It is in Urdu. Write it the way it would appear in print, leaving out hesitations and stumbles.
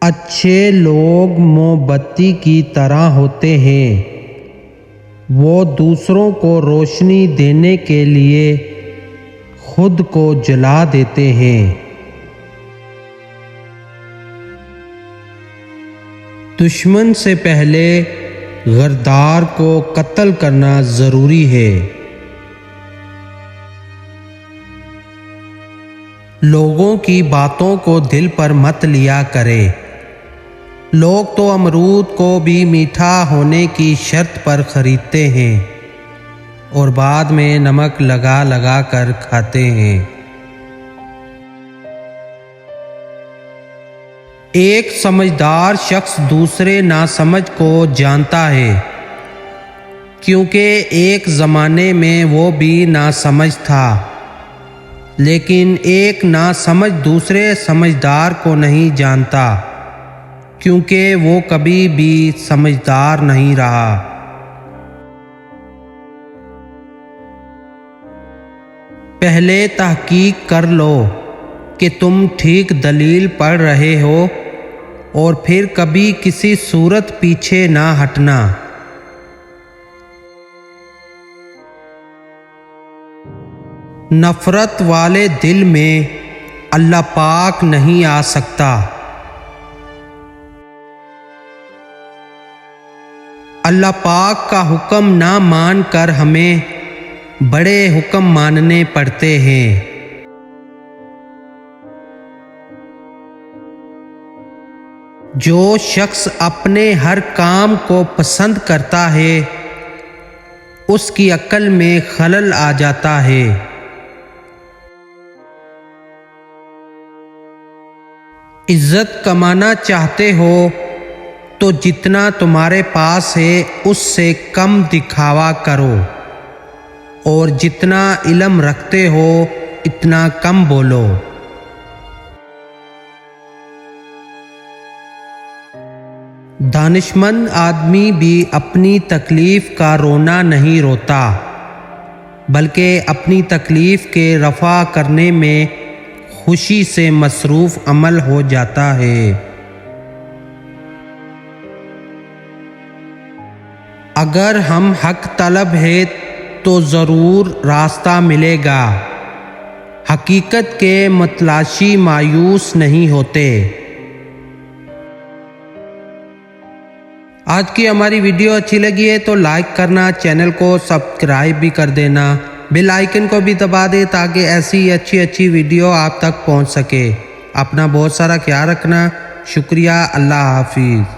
اچھے لوگ موم بتی کی طرح ہوتے ہیں، وہ دوسروں کو روشنی دینے کے لیے خود کو جلا دیتے ہیں۔ دشمن سے پہلے غدار کو قتل کرنا ضروری ہے۔ لوگوں کی باتوں کو دل پر مت لیا کرے۔ لوگ تو امرود کو بھی میٹھا ہونے کی شرط پر خریدتے ہیں اور بعد میں نمک لگا لگا کر کھاتے ہیں۔ ایک سمجھدار شخص دوسرے ناسمجھ کو جانتا ہے، کیونکہ ایک زمانے میں وہ بھی ناسمجھ تھا، لیکن ایک ناسمجھ دوسرے سمجھدار کو نہیں جانتا، کیونکہ وہ کبھی بھی سمجھدار نہیں رہا۔ پہلے تحقیق کر لو کہ تم ٹھیک دلیل پڑھ رہے ہو، اور پھر کبھی کسی صورت پیچھے نہ ہٹنا۔ نفرت والے دل میں اللہ پاک نہیں آ سکتا۔ اللہ پاک کا حکم نہ مان کر ہمیں بڑے حکم ماننے پڑتے ہیں۔ جو شخص اپنے ہر کام کو پسند کرتا ہے، اس کی عقل میں خلل آ جاتا ہے۔ عزت کمانا چاہتے ہو تو جتنا تمہارے پاس ہے اس سے کم دکھاوا کرو، اور جتنا علم رکھتے ہو اتنا کم بولو۔ دانشمند آدمی بھی اپنی تکلیف کا رونا نہیں روتا، بلکہ اپنی تکلیف کے رفع کرنے میں خوشی سے مصروف عمل ہو جاتا ہے۔ اگر ہم حق طلب ہیں تو ضرور راستہ ملے گا۔ حقیقت کے متلاشی مایوس نہیں ہوتے۔ آج کی ہماری ویڈیو اچھی لگی ہے تو لائک کرنا، چینل کو سبسکرائب بھی کر دینا، بیل آئیکن کو بھی دبا دے تاکہ ایسی اچھی ویڈیو آپ تک پہنچ سکے۔ اپنا بہت سارا خیال رکھنا۔ شکریہ۔ اللہ حافظ۔